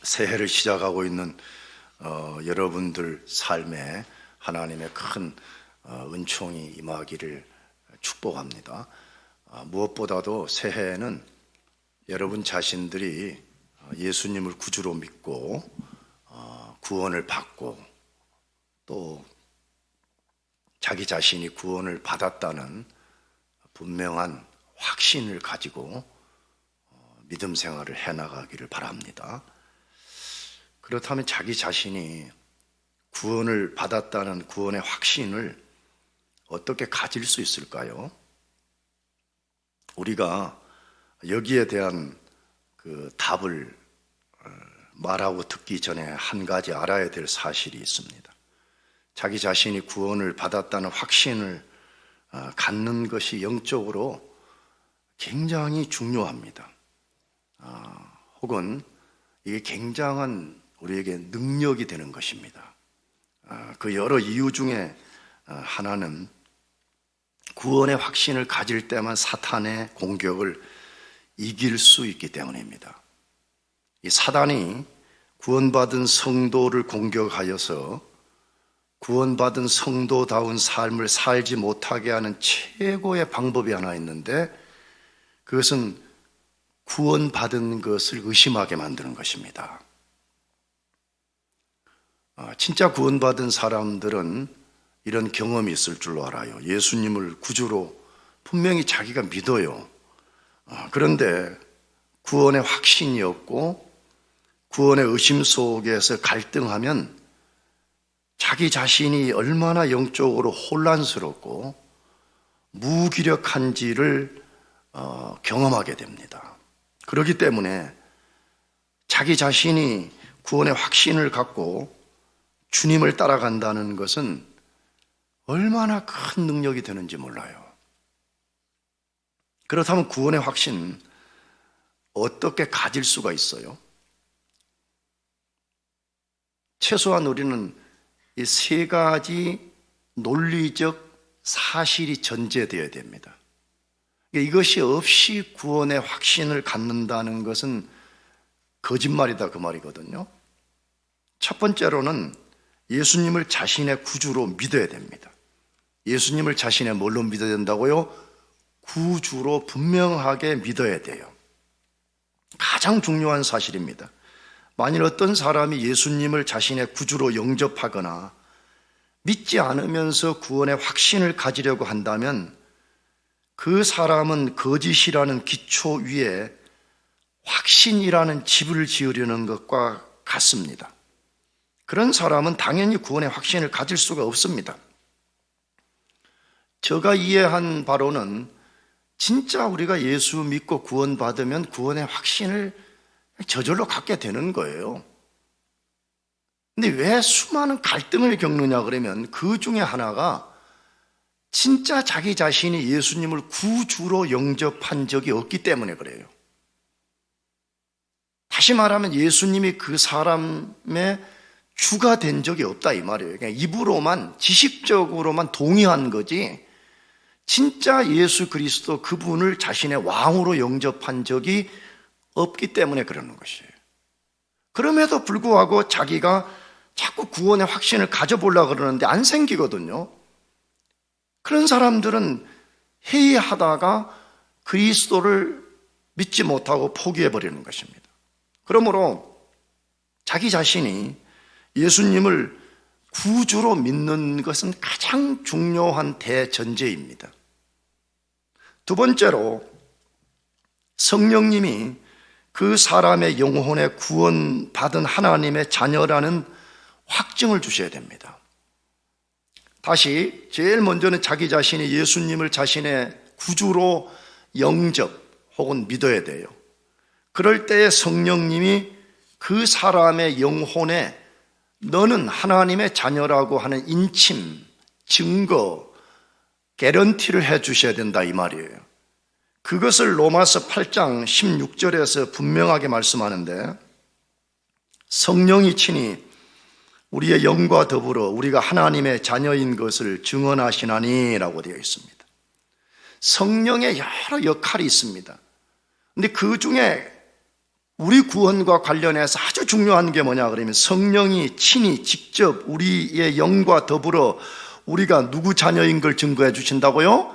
새해를 시작하고 있는 여러분들 삶에 하나님의 큰 은총이 임하기를 축복합니다. 무엇보다도 새해에는 여러분 자신들이 예수님을 구주로 믿고 구원을 받고 또 자기 자신이 구원을 받았다는 분명한 확신을 가지고 믿음 생활을 해나가기를 바랍니다. 그렇다면 자기 자신이 구원을 받았다는 구원의 확신을 어떻게 가질 수 있을까요? 우리가 여기에 대한 그 답을 말하고 듣기 전에 한 가지 알아야 될 사실이 있습니다. 자기 자신이 구원을 받았다는 확신을 갖는 것이 영적으로 굉장히 중요합니다. 혹은 이게 굉장한 우리에게 능력이 되는 것입니다. 그 여러 이유 중에 하나는 구원의 확신을 가질 때만 사탄의 공격을 이길 수 있기 때문입니다. 이 사단이 구원받은 성도를 공격하여서 구원받은 성도다운 삶을 살지 못하게 하는 최고의 방법이 하나 있는데, 그것은 구원받은 것을 의심하게 만드는 것입니다. 진짜 구원받은 사람들은 이런 경험이 있을 줄로 알아요. 예수님을 구주로 분명히 자기가 믿어요. 그런데 구원의 확신이 없고 구원의 의심 속에서 갈등하면 자기 자신이 얼마나 영적으로 혼란스럽고 무기력한지를 경험하게 됩니다. 그렇기 때문에 자기 자신이 구원의 확신을 갖고 주님을 따라간다는 것은 얼마나 큰 능력이 되는지 몰라요. 그렇다면 구원의 확신 어떻게 가질 수가 있어요? 최소한 우리는 이 세 가지 논리적 사실이 전제되어야 됩니다. 이것이 없이 구원의 확신을 갖는다는 것은 거짓말이다, 그 말이거든요. 첫 번째로는 예수님을 자신의 구주로 믿어야 됩니다. 예수님을 자신의 뭘로 믿어야 된다고요? 구주로 분명하게 믿어야 돼요. 가장 중요한 사실입니다. 만일 어떤 사람이 예수님을 자신의 구주로 영접하거나 믿지 않으면서 구원의 확신을 가지려고 한다면 그 사람은 거짓이라는 기초 위에 확신이라는 집을 지으려는 것과 같습니다. 그런 사람은 당연히 구원의 확신을 가질 수가 없습니다. 제가 이해한 바로는 진짜 우리가 예수 믿고 구원받으면 구원의 확신을 저절로 갖게 되는 거예요. 근데 왜 수많은 갈등을 겪느냐 그러면 그 중에 하나가 진짜 자기 자신이 예수님을 구주로 영접한 적이 없기 때문에 그래요. 다시 말하면 예수님이 그 사람의 주가 된 적이 없다 이 말이에요. 그냥 입으로만 지식적으로만 동의한 거지 진짜 예수 그리스도 그분을 자신의 왕으로 영접한 적이 없기 때문에 그러는 것이에요. 그럼에도 불구하고 자기가 자꾸 구원의 확신을 가져보려고 그러는데 안 생기거든요. 그런 사람들은 회의하다가 그리스도를 믿지 못하고 포기해버리는 것입니다. 그러므로 자기 자신이 예수님을 구주로 믿는 것은 가장 중요한 대전제입니다. 두 번째로 성령님이 그 사람의 영혼에 구원받은 하나님의 자녀라는 확증을 주셔야 됩니다. 다시 제일 먼저는 자기 자신이 예수님을 자신의 구주로 영접 혹은 믿어야 돼요. 그럴 때에 성령님이 그 사람의 영혼에 너는 하나님의 자녀라고 하는 인침, 증거, 개런티를 해 주셔야 된다 이 말이에요. 그것을 로마서 8장 16절에서 분명하게 말씀하는데 성령이 친히 우리의 영과 더불어 우리가 하나님의 자녀인 것을 증언하시나니 라고 되어 있습니다. 성령의 여러 역할이 있습니다. 근데 그 중에 우리 구원과 관련해서 아주 중요한 게 뭐냐 그러면 성령이 친히 직접 우리의 영과 더불어 우리가 누구 자녀인 걸 증거해 주신다고요?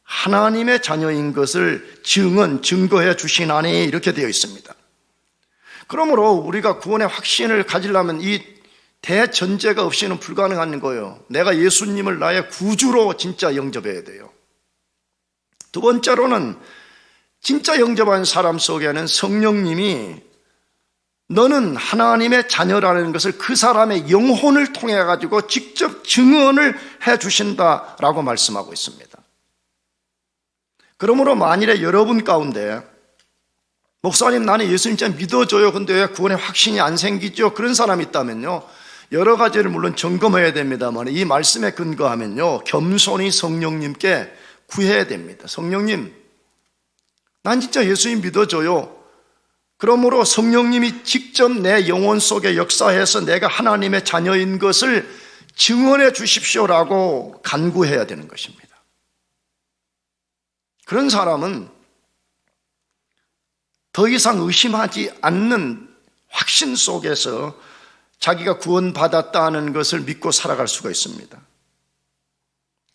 하나님의 자녀인 것을 증거해 주시나니 이렇게 되어 있습니다. 그러므로 우리가 구원의 확신을 가지려면 이 대전제가 없이는 불가능한 거예요. 내가 예수님을 나의 구주로 진짜 영접해야 돼요. 두 번째로는 진짜 영접한 사람 속에는 성령님이 너는 하나님의 자녀라는 것을 그 사람의 영혼을 통해 가지고 직접 증언을 해 주신다라고 말씀하고 있습니다. 그러므로 만일에 여러분 가운데 목사님 나는 예수님 진짜 믿어줘요. 근데 왜 구원의 확신이 안 생기죠? 그런 사람이 있다면요, 여러 가지를 물론 점검해야 됩니다만 이 말씀에 근거하면요, 겸손히 성령님께 구해야 됩니다. 성령님, 난 진짜 예수님 믿어줘요. 그러므로 성령님이 직접 내 영혼 속에 역사해서 내가 하나님의 자녀인 것을 증언해 주십시오라고 간구해야 되는 것입니다. 그런 사람은 더 이상 의심하지 않는 확신 속에서 자기가 구원받았다는 것을 믿고 살아갈 수가 있습니다.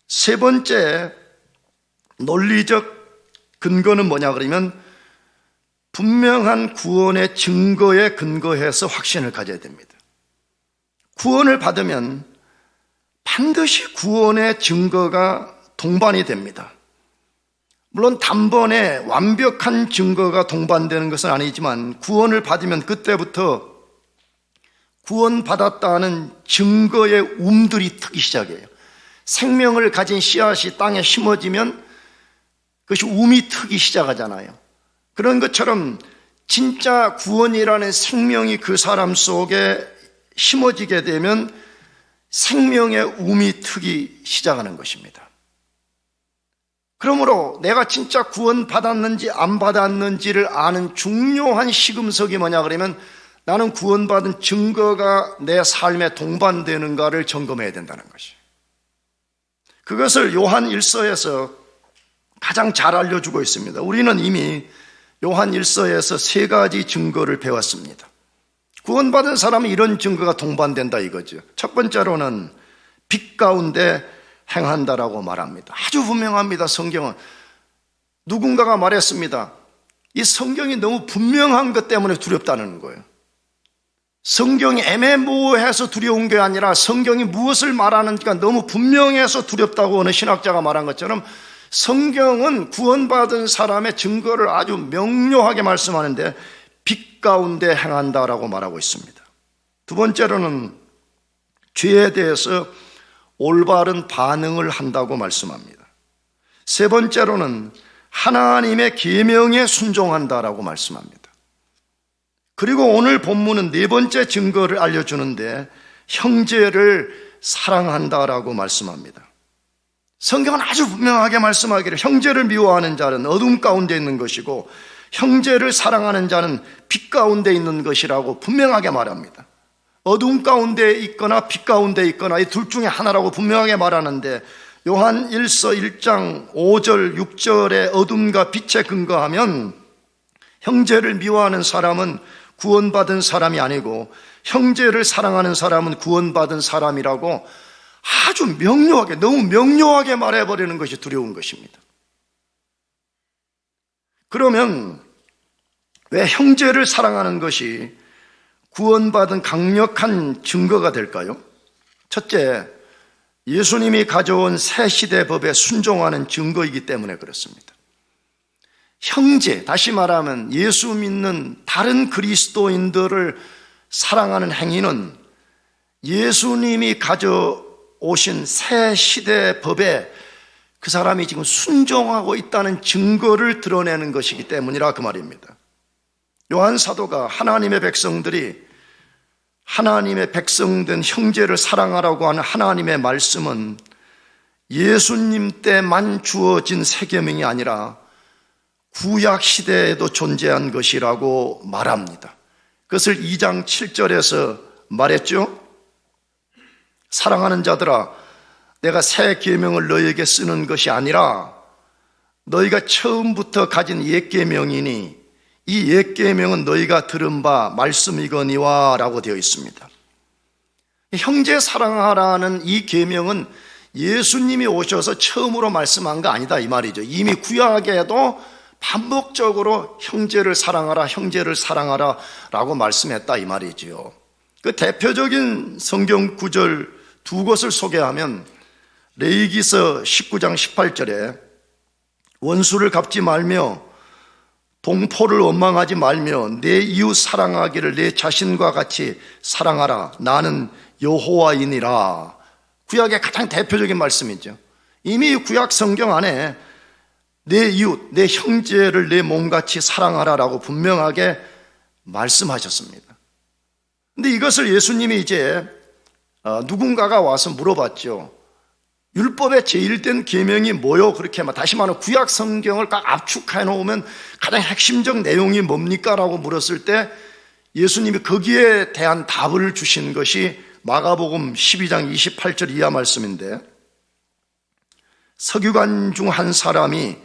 세 번째 논리적 근거는 뭐냐 그러면 분명한 구원의 증거에 근거해서 확신을 가져야 됩니다. 구원을 받으면 반드시 구원의 증거가 동반이 됩니다. 물론 단번에 완벽한 증거가 동반되는 것은 아니지만 구원을 받으면 그때부터 구원받았다는 증거의 움들이 트기 시작해요. 생명을 가진 씨앗이 땅에 심어지면 그것이 움이 트기 시작하잖아요. 그런 것처럼 진짜 구원이라는 생명이 그 사람 속에 심어지게 되면 생명의 움이 트기 시작하는 것입니다. 그러므로 내가 진짜 구원받았는지 안 받았는지를 아는 중요한 시금석이 뭐냐 그러면 나는 구원받은 증거가 내 삶에 동반되는가를 점검해야 된다는 것이에요. 그것을 요한 1서에서 가장 잘 알려주고 있습니다. 우리는 이미 요한 1서에서 세 가지 증거를 배웠습니다. 구원받은 사람은 이런 증거가 동반된다 이거죠. 첫 번째로는 빛 가운데 행한다라고 말합니다. 아주 분명합니다. 성경은. 누군가가 말했습니다. 이 성경이 너무 분명한 것 때문에 두렵다는 거예요. 성경이 애매모호해서 두려운 게 아니라 성경이 무엇을 말하는지가 너무 분명해서 두렵다고 어느 신학자가 말한 것처럼 성경은 구원받은 사람의 증거를 아주 명료하게 말씀하는데 빛 가운데 행한다라고 말하고 있습니다. 두 번째로는 죄에 대해서 올바른 반응을 한다고 말씀합니다. 세 번째로는 하나님의 계명에 순종한다라고 말씀합니다. 그리고 오늘 본문은 네 번째 증거를 알려주는데 형제를 사랑한다라고 말씀합니다. 성경은 아주 분명하게 말씀하기를 형제를 미워하는 자는 어둠 가운데 있는 것이고 형제를 사랑하는 자는 빛 가운데 있는 것이라고 분명하게 말합니다. 어둠 가운데 있거나 빛 가운데 있거나 이 둘 중에 하나라고 분명하게 말하는데 요한 1서 1장 5절 6절의 어둠과 빛에 근거하면 형제를 미워하는 사람은 구원받은 사람이 아니고 형제를 사랑하는 사람은 구원받은 사람이라고 아주 명료하게, 너무 명료하게 말해버리는 것이 두려운 것입니다. 그러면 왜 형제를 사랑하는 것이 구원받은 강력한 증거가 될까요? 첫째, 예수님이 가져온 새 시대 법에 순종하는 증거이기 때문에 그렇습니다. 형제, 다시 말하면 예수 믿는 다른 그리스도인들을 사랑하는 행위는 예수님이 가져오신 새 시대 법에 그 사람이 지금 순종하고 있다는 증거를 드러내는 것이기 때문이라 그 말입니다. 요한 사도가 하나님의 백성된 형제를 사랑하라고 하는 하나님의 말씀은 예수님 때만 주어진 새 계명이 아니라 구약 시대에도 존재한 것이라고 말합니다. 그것을 2장 7절에서 말했죠. 사랑하는 자들아, 내가 새 계명을 너희에게 쓰는 것이 아니라 너희가 처음부터 가진 옛 계명이니 이 옛 계명은 너희가 들은 바 말씀이거니와 라고 되어 있습니다. 형제 사랑하라는 이 계명은 예수님이 오셔서 처음으로 말씀한 거 아니다 이 말이죠. 이미 구약에도 반복적으로 형제를 사랑하라 라고 말씀했다 이 말이지요. 그 대표적인 성경 구절 두 곳을 소개하면 레위기서 19장 18절에 원수를 갚지 말며 동포를 원망하지 말며 내 이웃 사랑하기를 내 자신과 같이 사랑하라. 나는 여호와이니라. 구약의 가장 대표적인 말씀이죠. 이미 구약 성경 안에 내 이웃, 내 형제를 내 몸같이 사랑하라라고 분명하게 말씀하셨습니다. 근데 이것을 예수님이 이제 누군가가 와서 물어봤죠. 율법의 제1된 계명이 뭐요? 그렇게 다시 말하면 구약 성경을 딱 압축해 놓으면 가장 핵심적 내용이 뭡니까? 라고 물었을 때 예수님이 거기에 대한 답을 주신 것이 마가복음 12장 28절 이하 말씀인데, 서기관 중 한 사람이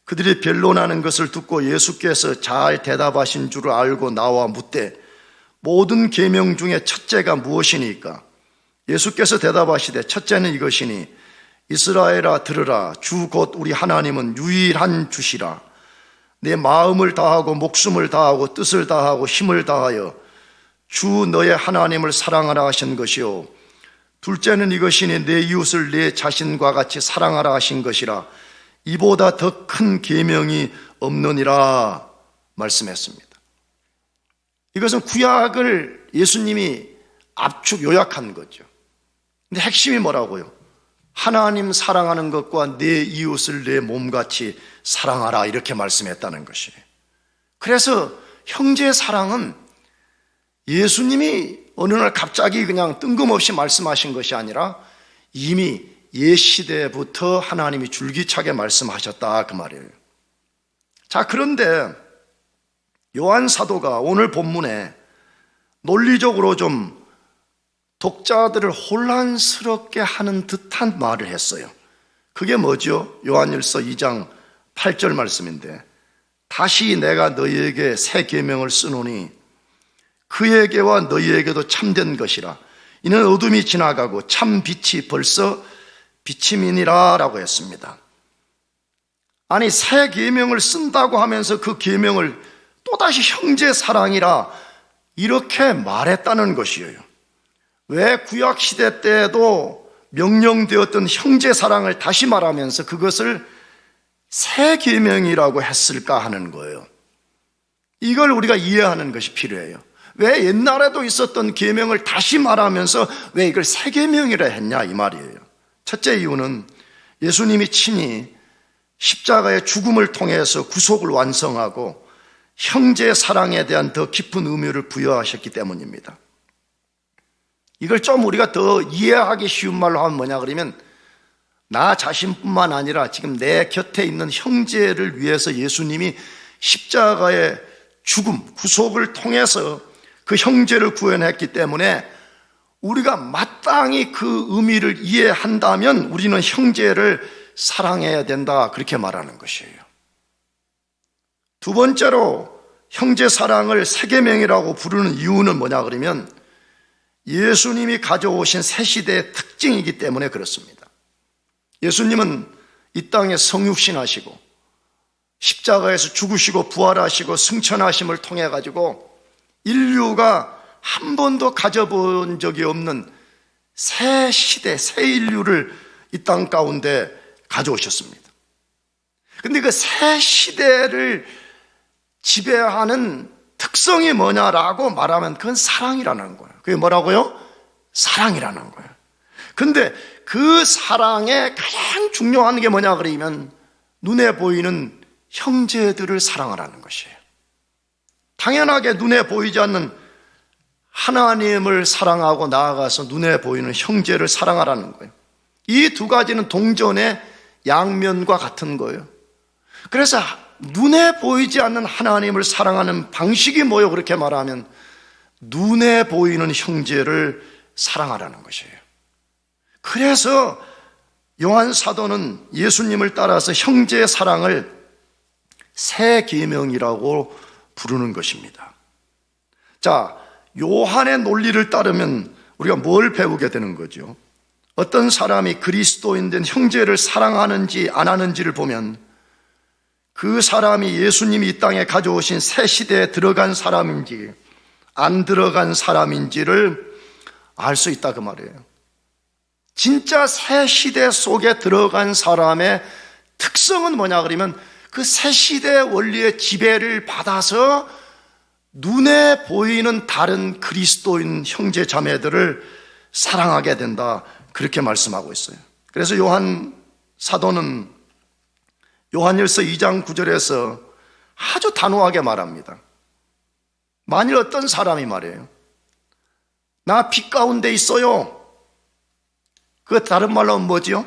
그들이 변론하는 것을 듣고 예수께서 잘 대답하신 줄을 알고 나와 묻되 모든 계명 중에 첫째가 무엇이니까? 예수께서 대답하시되 첫째는 이것이니 이스라엘아 들으라. 주 곧 우리 하나님은 유일한 주시라. 내 마음을 다하고 목숨을 다하고 뜻을 다하고 힘을 다하여 주 너의 하나님을 사랑하라 하신 것이요, 둘째는 이것이니 내 이웃을 내 자신과 같이 사랑하라 하신 것이라. 이보다 더 큰 계명이 없느니라 말씀했습니다. 이것은 구약을 예수님이 압축 요약한 거죠. 근데 핵심이 뭐라고요? 하나님 사랑하는 것과 내 이웃을 내 몸같이 사랑하라 이렇게 말씀했다는 것이에요. 그래서 형제 사랑은 예수님이 어느 날 갑자기 그냥 뜬금없이 말씀하신 것이 아니라 이미 옛시대부터 하나님이 줄기차게 말씀하셨다 그 말이에요. 자, 그런데 요한 사도가 오늘 본문에 논리적으로 좀 독자들을 혼란스럽게 하는 듯한 말을 했어요. 그게 뭐죠? 요한일서 2장 8절 말씀인데, 다시 내가 너희에게 새 계명을 쓰노니 그에게와 너희에게도 참된 것이라. 이는 어둠이 지나가고 참 빛이 벌써 비침이니라 라고 했습니다. 아니, 새 계명을 쓴다고 하면서 그 계명을 또다시 형제 사랑이라 이렇게 말했다는 것이에요. 왜 구약시대 때에도 명령되었던 형제 사랑을 다시 말하면서 그것을 새 계명이라고 했을까 하는 거예요. 이걸 우리가 이해하는 것이 필요해요. 왜 옛날에도 있었던 계명을 다시 말하면서 왜 이걸 새 계명이라 했냐 이 말이에요. 첫째 이유는 예수님이 친히 십자가의 죽음을 통해서 구속을 완성하고 형제 사랑에 대한 더 깊은 의미를 부여하셨기 때문입니다. 이걸 좀 우리가 더 이해하기 쉬운 말로 하면 뭐냐 그러면, 나 자신뿐만 아니라 지금 내 곁에 있는 형제를 위해서 예수님이 십자가의 죽음, 구속을 통해서 그 형제를 구원했기 때문에 우리가 마땅히 그 의미를 이해한다면 우리는 형제를 사랑해야 된다 그렇게 말하는 것이에요. 두 번째로 형제 사랑을 새 계명이라고 부르는 이유는 뭐냐 그러면 예수님이 가져오신 새 시대의 특징이기 때문에 그렇습니다. 예수님은 이 땅에 성육신 하시고 십자가에서 죽으시고 부활하시고 승천하심을 통해 가지고 인류가 한 번도 가져본 적이 없는 새 시대, 새 인류를 이 땅 가운데 가져오셨습니다. 근데 그 새 시대를 지배하는 특성이 뭐냐라고 말하면 그건 사랑이라는 거예요. 그게 뭐라고요? 사랑이라는 거예요. 근데 그 사랑의 가장 중요한 게 뭐냐 그러면 눈에 보이는 형제들을 사랑하라는 것이에요. 당연하게 눈에 보이지 않는 하나님을 사랑하고 나아가서 눈에 보이는 형제를 사랑하라는 거예요. 이 두 가지는 동전의 양면과 같은 거예요. 그래서 눈에 보이지 않는 하나님을 사랑하는 방식이 뭐예요? 그렇게 말하면 눈에 보이는 형제를 사랑하라는 것이에요. 그래서 요한 사도는 예수님을 따라서 형제의 사랑을 새 계명이라고 부르는 것입니다. 자, 요한의 논리를 따르면 우리가 뭘 배우게 되는 거죠? 어떤 사람이 그리스도인된 형제를 사랑하는지 안 하는지를 보면 그 사람이 예수님이 이 땅에 가져오신 새 시대에 들어간 사람인지 안 들어간 사람인지를 알 수 있다 그 말이에요. 진짜 새 시대 속에 들어간 사람의 특성은 뭐냐 그러면 그 새 시대의 원리의 지배를 받아서 눈에 보이는 다른 그리스도인 형제 자매들을 사랑하게 된다, 그렇게 말씀하고 있어요. 그래서 요한 사도는 요한일서 2장 9절에서 아주 단호하게 말합니다. 만일 어떤 사람이 말해요, 나 빛 가운데 있어요, 그 다른 말로 뭐지요?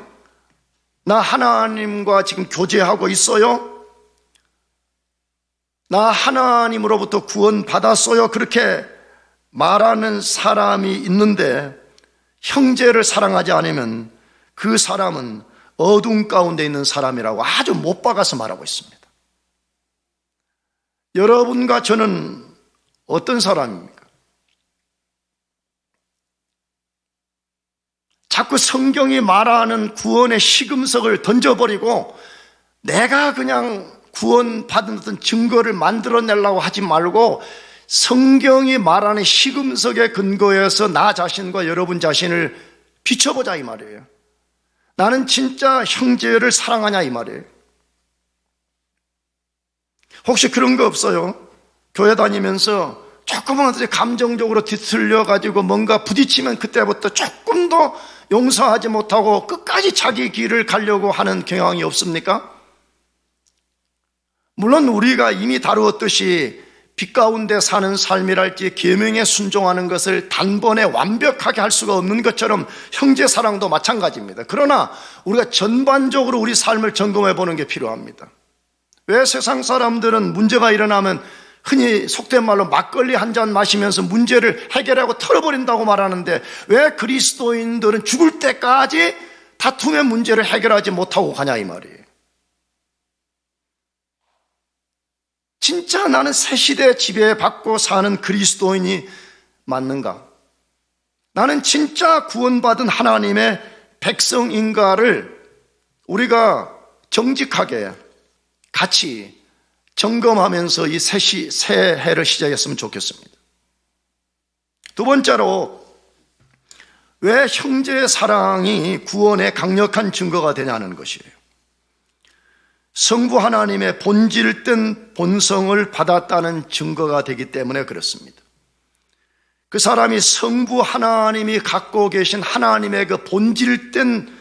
나 하나님과 지금 교제하고 있어요, 나 하나님으로부터 구원받았어요, 그렇게 말하는 사람이 있는데 형제를 사랑하지 않으면 그 사람은 어둠 가운데 있는 사람이라고 아주 못 박아서 말하고 있습니다. 여러분과 저는 어떤 사람입니까? 자꾸 성경이 말하는 구원의 시금석을 던져버리고 내가 그냥 구원받은 어떤 증거를 만들어내려고 하지 말고 성경이 말하는 시금석에 근거해서 나 자신과 여러분 자신을 비춰보자 이 말이에요. 나는 진짜 형제를 사랑하냐 이 말이에요. 혹시 그런 거 없어요? 교회 다니면서 조금만 감정적으로 뒤틀려가지고 뭔가 부딪히면 그때부터 조금 더 용서하지 못하고 끝까지 자기 길을 가려고 하는 경향이 없습니까? 물론 우리가 이미 다루었듯이 빛 가운데 사는 삶이랄지 계명에 순종하는 것을 단번에 완벽하게 할 수가 없는 것처럼 형제 사랑도 마찬가지입니다. 그러나 우리가 전반적으로 우리 삶을 점검해 보는 게 필요합니다. 왜 세상 사람들은 문제가 일어나면 흔히 속된 말로 막걸리 한 잔 마시면서 문제를 해결하고 털어버린다고 말하는데 왜 그리스도인들은 죽을 때까지 다툼의 문제를 해결하지 못하고 가냐 이 말이에요. 진짜 나는 새 시대에 지배받고 사는 그리스도인이 맞는가? 나는 진짜 구원받은 하나님의 백성인가를 우리가 정직하게 같이 점검하면서 이 새 해를 시작했으면 좋겠습니다. 두 번째로, 왜 형제의 사랑이 구원의 강력한 증거가 되냐는 것이에요. 성부 하나님의 본질된 본성을 받았다는 증거가 되기 때문에 그렇습니다. 그 사람이 성부 하나님이 갖고 계신 하나님의 그 본질된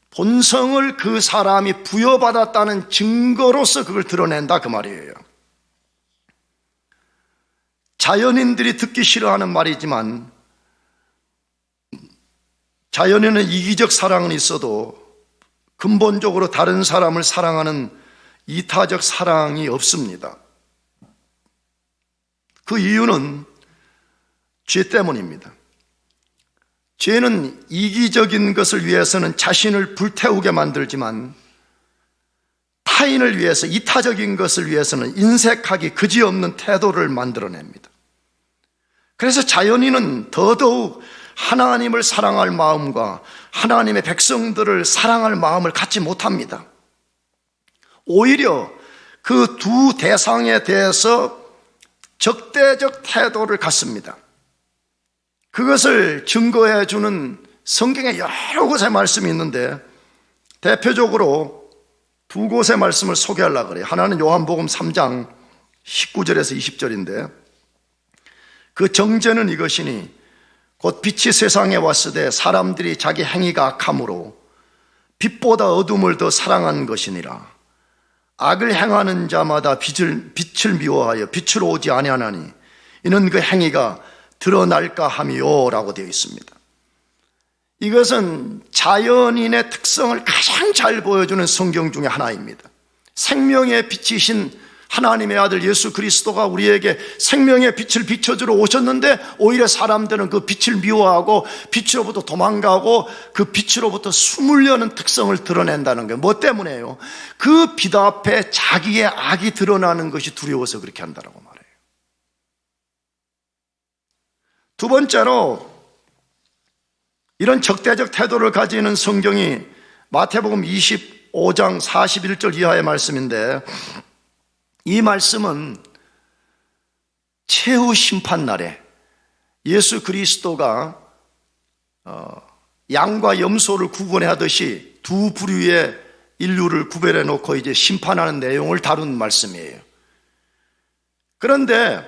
본성을 그 사람이 부여받았다는 증거로서 그걸 드러낸다 그 말이에요. 자연인들이 듣기 싫어하는 말이지만 자연에는 이기적 사랑은 있어도 근본적으로 다른 사람을 사랑하는 이타적 사랑이 없습니다. 그 이유는 죄 때문입니다. 죄는 이기적인 것을 위해서는 자신을 불태우게 만들지만 타인을 위해서, 이타적인 것을 위해서는 인색하기 그지없는 태도를 만들어냅니다. 그래서 자연인은 더더욱 하나님을 사랑할 마음과 하나님의 백성들을 사랑할 마음을 갖지 못합니다. 오히려 그 두 대상에 대해서 적대적 태도를 갖습니다. 그것을 증거해 주는 성경에 여러 곳의 말씀이 있는데 대표적으로 두 곳의 말씀을 소개하려고 그래요. 하나는 요한복음 3장 19절에서 20절인데 그 정죄는 이것이니 곧 빛이 세상에 왔으되 사람들이 자기 행위가 악함으로 빛보다 어둠을 더 사랑한 것이니라. 악을 행하는 자마다 빛을 미워하여 빛으로 오지 아니하나니 이는 그 행위가 드러날까 함이요 라고 되어 있습니다. 이것은 자연인의 특성을 가장 잘 보여주는 성경 중에 하나입니다. 생명의 빛이신 하나님의 아들 예수 그리스도가 우리에게 생명의 빛을 비춰주러 오셨는데 오히려 사람들은 그 빛을 미워하고 빛으로부터 도망가고 그 빛으로부터 숨으려는 특성을 드러낸다는 거예요. 뭐 때문에요? 그 빛 앞에 자기의 악이 드러나는 것이 두려워서 그렇게 한다고 말해요. 두 번째로 이런 적대적 태도를 가지는 성경이 마태복음 25장 41절 이하의 말씀인데, 이 말씀은 최후 심판날에 예수 그리스도가 양과 염소를 구분하듯이 두 부류의 인류를 구별해 놓고 이제 심판하는 내용을 다룬 말씀이에요. 그런데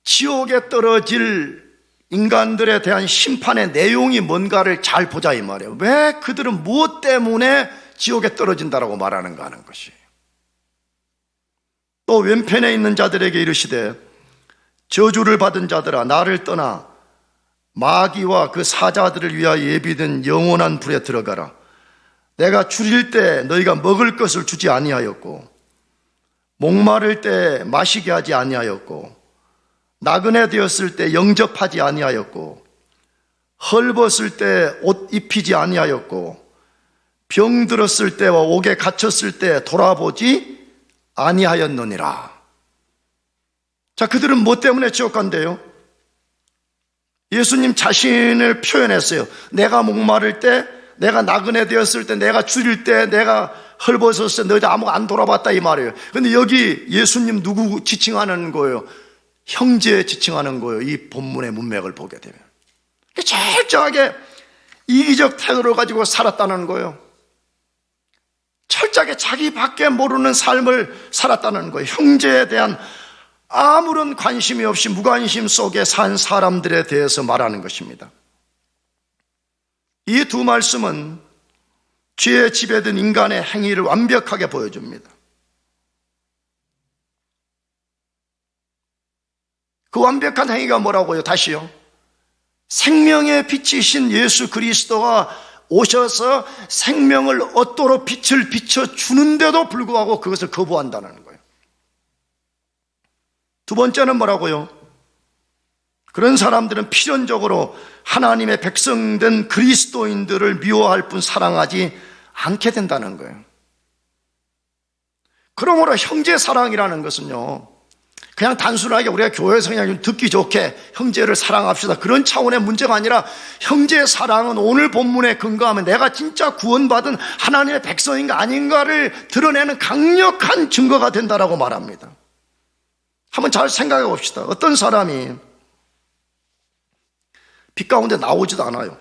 지옥에 떨어질 인간들에 대한 심판의 내용이 뭔가를 잘 보자 이 말이에요. 왜 그들은 무엇 때문에 지옥에 떨어진다라고 말하는가 하는 것이에요. 또 왼편에 있는 자들에게 이르시되 저주를 받은 자들아 나를 떠나 마귀와 그 사자들을 위하여 예비된 영원한 불에 들어가라. 내가 줄일 때 너희가 먹을 것을 주지 아니하였고 목마를 때 마시게 하지 아니하였고 나그네 되었을 때 영접하지 아니하였고 헐벗을 때 옷 입히지 아니하였고 병들었을 때와 옥에 갇혔을 때 돌아보지 아니하였느니라. 자, 그들은 뭐 때문에 지옥 간대요? 예수님 자신을 표현했어요. 내가 목마를 때, 내가 나그네 되었을 때, 내가 줄일 때, 내가 헐벗었을 때 너희들 아무도 안 돌아봤다 이 말이에요. 근데 여기 예수님 누구 지칭하는 거예요? 형제 지칭하는 거예요. 이 본문의 문맥을 보게 되면 철저하게 이기적 태도를 가지고 살았다는 거예요. 철저하게 자기밖에 모르는 삶을 살았다는 거예요. 형제에 대한 아무런 관심이 없이 무관심 속에 산 사람들에 대해서 말하는 것입니다. 이 두 말씀은 죄에 지배된 인간의 행위를 완벽하게 보여줍니다. 그 완벽한 행위가 뭐라고요? 다시요. 생명의 빛이신 예수 그리스도가 오셔서 생명을 얻도록 빛을 비춰주는데도 불구하고 그것을 거부한다는 거예요. 두 번째는 뭐라고요? 그런 사람들은 필연적으로 하나님의 백성된 그리스도인들을 미워할 뿐 사랑하지 않게 된다는 거예요. 그러므로 형제 사랑이라는 것은요, 그냥 단순하게 우리가 교회에서 그냥 좀 듣기 좋게 형제를 사랑합시다 그런 차원의 문제가 아니라, 형제 사랑은 오늘 본문에 근거하면 내가 진짜 구원받은 하나님의 백성인가 아닌가를 드러내는 강력한 증거가 된다라고 말합니다. 한번 잘 생각해 봅시다. 어떤 사람이 빛 가운데 나오지도 않아요.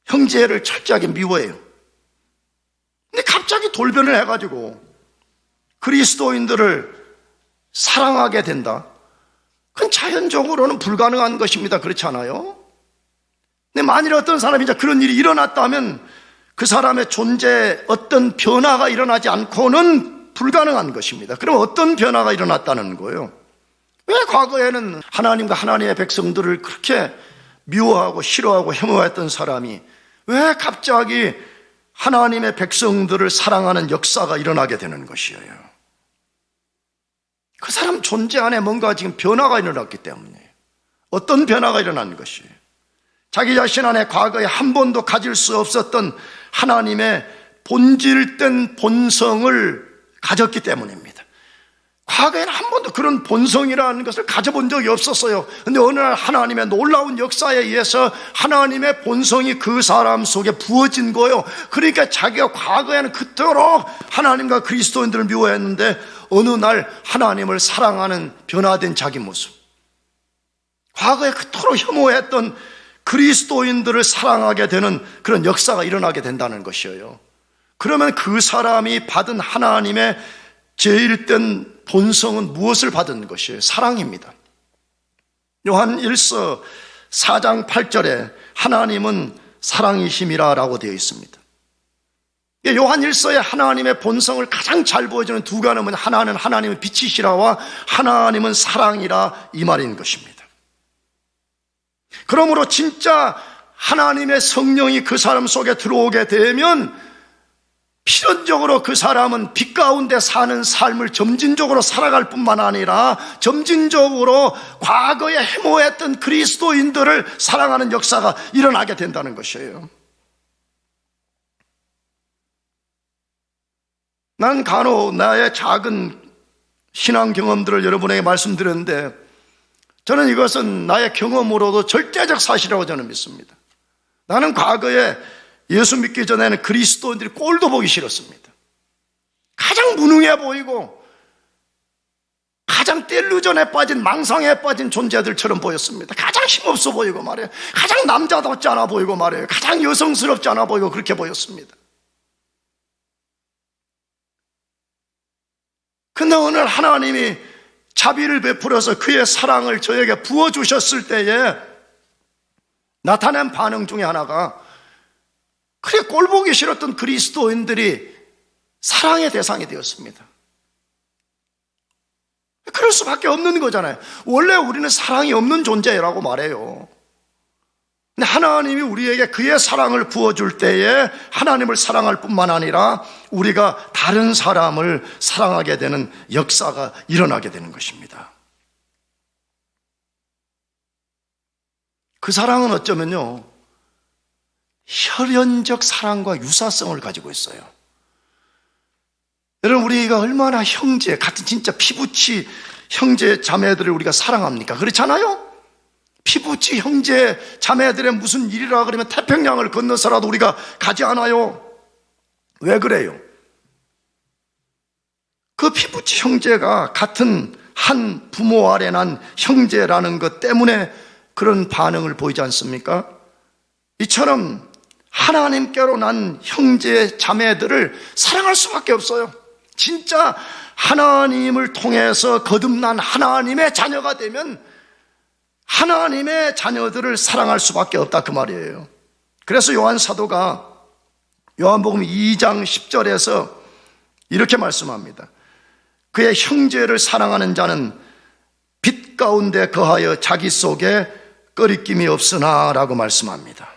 형제를 철저하게 미워해요. 근데 갑자기 돌변을 해가지고 그리스도인들을 사랑하게 된다. 그건 자연적으로는 불가능한 것입니다. 그렇지 않아요? 근데 만일 어떤 사람이 이제 그런 일이 일어났다면 그 사람의 존재에 어떤 변화가 일어나지 않고는 불가능한 것입니다. 그럼 어떤 변화가 일어났다는 거예요? 왜 과거에는 하나님과 하나님의 백성들을 그렇게 미워하고 싫어하고 혐오했던 사람이 왜 갑자기 하나님의 백성들을 사랑하는 역사가 일어나게 되는 것이에요? 그 사람 존재 안에 뭔가 지금 변화가 일어났기 때문이에요. 어떤 변화가 일어난 것이에요? 자기 자신 안에 과거에 한 번도 가질 수 없었던 하나님의 본질된 본성을 가졌기 때문입니다. 과거에는 한 번도 그런 본성이라는 것을 가져본 적이 없었어요. 그런데 어느 날 하나님의 놀라운 역사에 의해서 하나님의 본성이 그 사람 속에 부어진 거예요. 그러니까 자기가 과거에는 그토록 하나님과 그리스도인들을 미워했는데 어느 날 하나님을 사랑하는 변화된 자기 모습, 과거에 그토록 혐오했던 그리스도인들을 사랑하게 되는 그런 역사가 일어나게 된다는 것이에요. 그러면 그 사람이 받은 하나님의 제일된 본성은 무엇을 받은 것이에요? 사랑입니다. 요한 1서 4장 8절에 하나님은 사랑이심이라 라고 되어 있습니다. 요한 1서에 하나님의 본성을 가장 잘 보여주는 두 가지는 하나는 하나님은 빛이시라와 하나님은 사랑이라 이 말인 것입니다. 그러므로 진짜 하나님의 성령이 그 사람 속에 들어오게 되면 필연적으로 그 사람은 빛 가운데 사는 삶을 점진적으로 살아갈 뿐만 아니라 점진적으로 과거에 해모했던 그리스도인들을 사랑하는 역사가 일어나게 된다는 것이에요. 난 간혹 나의 작은 신앙 경험들을 여러분에게 말씀드렸는데 저는 이것은 나의 경험으로도 절대적 사실이라고 저는 믿습니다. 나는 과거에 예수 믿기 전에는 그리스도인들이 꼴도 보기 싫었습니다. 가장 무능해 보이고 가장 델루전에 빠진, 망상에 빠진 존재들처럼 보였습니다. 가장 힘없어 보이고 말이에요. 가장 남자답지 않아 보이고 말이에요. 가장 여성스럽지 않아 보이고 그렇게 보였습니다. 근데 오늘 하나님이 자비를 베풀어서 그의 사랑을 저에게 부어주셨을 때에 나타난 반응 중에 하나가, 그래 꼴보기 싫었던 그리스도인들이 사랑의 대상이 되었습니다. 그럴 수밖에 없는 거잖아요. 원래 우리는 사랑이 없는 존재라고 말해요. 근데 하나님이 우리에게 그의 사랑을 부어줄 때에 하나님을 사랑할 뿐만 아니라 우리가 다른 사람을 사랑하게 되는 역사가 일어나게 되는 것입니다. 그 사랑은 어쩌면요, 혈연적 사랑과 유사성을 가지고 있어요. 여러분, 우리가 얼마나 형제, 같은 진짜 피부치 형제 자매들을 우리가 사랑합니까? 그렇잖아요? 피부치 형제 자매들의 무슨 일이라 그러면 태평양을 건너서라도 우리가 가지 않아요? 왜 그래요? 그 피부치 형제가 같은 한 부모 아래 난 형제라는 것 때문에 그런 반응을 보이지 않습니까? 이처럼 하나님께로 난 형제 자매들을 사랑할 수밖에 없어요. 진짜 하나님을 통해서 거듭난 하나님의 자녀가 되면 하나님의 자녀들을 사랑할 수밖에 없다, 그 말이에요. 그래서 요한 사도가 요한복음 2장 10절에서 이렇게 말씀합니다. 그의 형제를 사랑하는 자는 빛 가운데 거하여 자기 속에 꺼리낌이 없으나 라고 말씀합니다.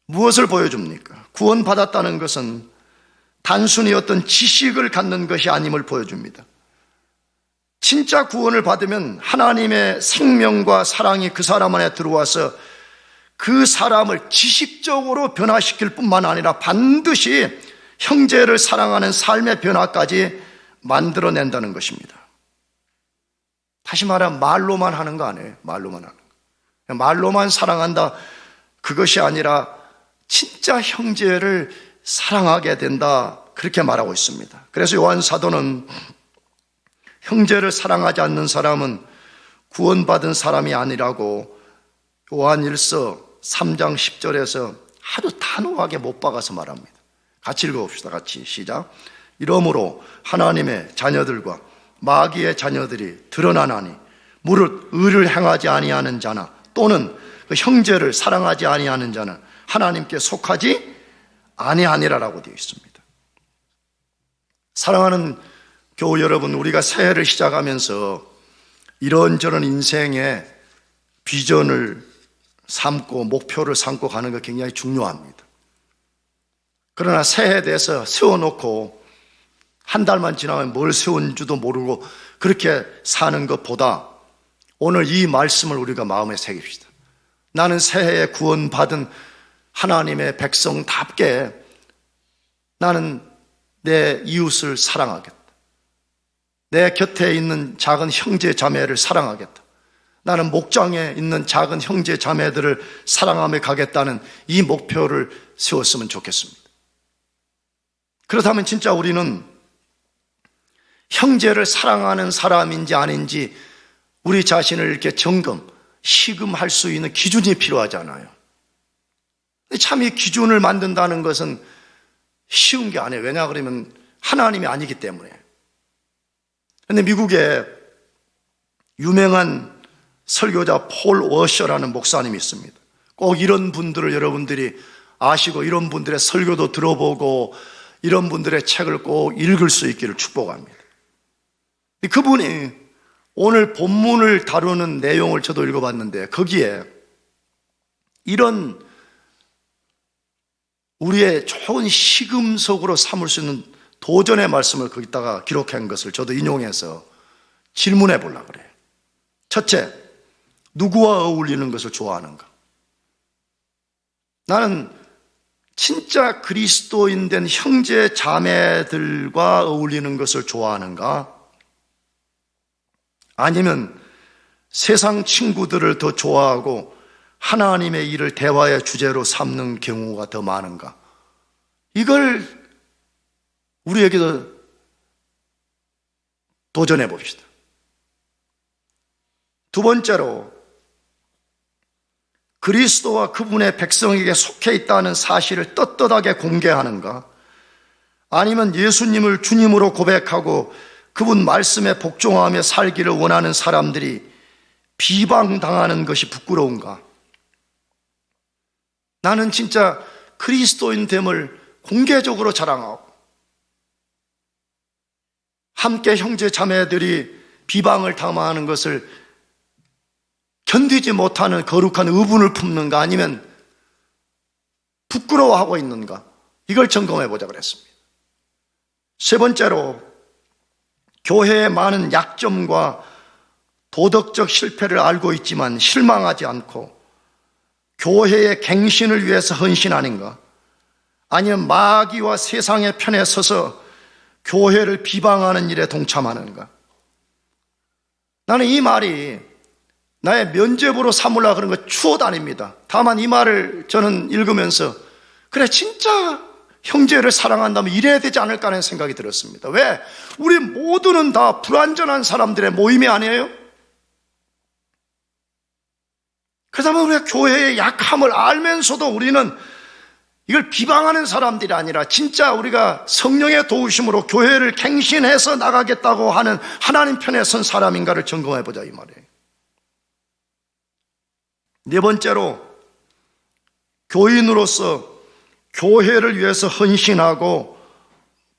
무엇을 보여줍니까? 구원받았다는 것은 단순히 어떤 지식을 갖는 것이 아님을 보여줍니다. 진짜 구원을 받으면 하나님의 생명과 사랑이 그 사람 안에 들어와서 그 사람을 지식적으로 변화시킬 뿐만 아니라 반드시 형제를 사랑하는 삶의 변화까지 만들어낸다는 것입니다. 다시 말하면 말로만 하는 거 아니에요. 말로만 하는 거. 말로만 사랑한다, 그것이 아니라 진짜 형제를 사랑하게 된다, 그렇게 말하고 있습니다. 그래서 요한 사도는 형제를 사랑하지 않는 사람은 구원받은 사람이 아니라고 요한일서 3장 10절에서 아주 단호하게 못 박아서 말합니다. 같이 읽어봅시다. 같이 시작. 이러므로 하나님의 자녀들과 마귀의 자녀들이 드러나나니 무릇 의를 행하지 아니하는 자나 또는 그 형제를 사랑하지 아니하는 자는 하나님께 속하지 아니하니라라고 되어 있습니다. 사랑하는 교우 여러분, 우리가 새해를 시작하면서 이런저런 인생의 비전을 삼고 목표를 삼고 가는 거 굉장히 중요합니다. 그러나 새해에 대해서 세워놓고 한 달만 지나면 뭘 세운지도 모르고 그렇게 사는 것보다 오늘 이 말씀을 우리가 마음에 새깁시다. 나는 새해에 구원받은 하나님의 백성답게 나는 내 이웃을 사랑하겠다. 내 곁에 있는 작은 형제 자매를 사랑하겠다. 나는 목장에 있는 작은 형제 자매들을 사랑하며 가겠다는 이 목표를 세웠으면 좋겠습니다. 그렇다면 진짜 우리는 형제를 사랑하는 사람인지 아닌지 우리 자신을 이렇게 시금할 수 있는 기준이 필요하잖아요. 참 이 기준을 만든다는 것은 쉬운 게 아니에요. 왜냐 그러면 하나님이 아니기 때문에. 그런데 미국에 유명한 설교자 폴 워셔라는 목사님이 있습니다. 꼭 이런 분들을 여러분들이 아시고 이런 분들의 설교도 들어보고 이런 분들의 책을 꼭 읽을 수 있기를 축복합니다. 그분이 오늘 본문을 다루는 내용을 저도 읽어봤는데 거기에 이런 우리의 좋은 시금석으로 삼을 수 있는 도전의 말씀을 거기다가 기록한 것을 저도 인용해서 질문해 보려고 그래요. 첫째, 누구와 어울리는 것을 좋아하는가? 나는 진짜 그리스도인 된 형제 자매들과 어울리는 것을 좋아하는가? 아니면 세상 친구들을 더 좋아하고 하나님의 일을 대화의 주제로 삼는 경우가 더 많은가? 이걸 우리에게도 도전해 봅시다. 두 번째로, 그리스도와 그분의 백성에게 속해 있다는 사실을 떳떳하게 공개하는가? 아니면 예수님을 주님으로 고백하고 그분 말씀에 복종하며 살기를 원하는 사람들이 비방당하는 것이 부끄러운가? 나는 진짜 그리스도인됨을 공개적으로 자랑하고 함께 형제 자매들이 비방을 당하는 것을 견디지 못하는 거룩한 의분을 품는가, 아니면 부끄러워하고 있는가, 이걸 점검해 보자 그랬습니다. 세 번째로, 교회의 많은 약점과 도덕적 실패를 알고 있지만 실망하지 않고 교회의 갱신을 위해서 헌신하는가, 아니면 마귀와 세상의 편에 서서 교회를 비방하는 일에 동참하는가? 나는 이 말이 나의 면죄부로 삼으려고 그런 거 추호도 아닙니다. 다만 이 말을 저는 읽으면서 그래, 진짜 형제를 사랑한다면 이래야 되지 않을까 하는 생각이 들었습니다. 왜? 우리 모두는 다 불완전한 사람들의 모임이 아니에요? 그렇다면 우리가 교회의 약함을 알면서도 우리는 이걸 비방하는 사람들이 아니라 진짜 우리가 성령의 도우심으로 교회를 갱신해서 나가겠다고 하는 하나님 편에 선 사람인가를 점검해 보자, 이 말이에요. 네 번째로, 교인으로서 교회를 위해서 헌신하고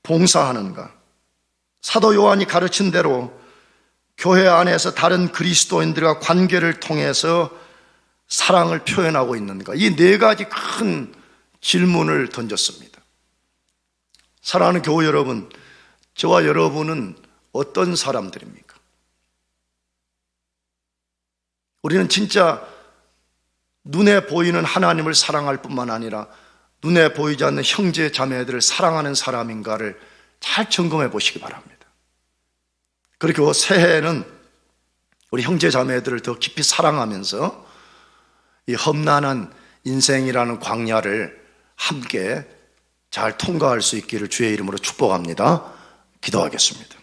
봉사하는가? 사도 요한이 가르친 대로 교회 안에서 다른 그리스도인들과 관계를 통해서 사랑을 표현하고 있는가? 이 네 가지 큰 질문을 던졌습니다. 사랑하는 교회 여러분, 저와 여러분은 어떤 사람들입니까? 우리는 진짜 눈에 보이는 하나님을 사랑할 뿐만 아니라 눈에 보이지 않는 형제 자매들을 사랑하는 사람인가를 잘 점검해 보시기 바랍니다. 그리고 새해에는 우리 형제 자매들을 더 깊이 사랑하면서 이 험난한 인생이라는 광야를 함께 잘 통과할 수 있기를 주의 이름으로 축복합니다. 기도하겠습니다.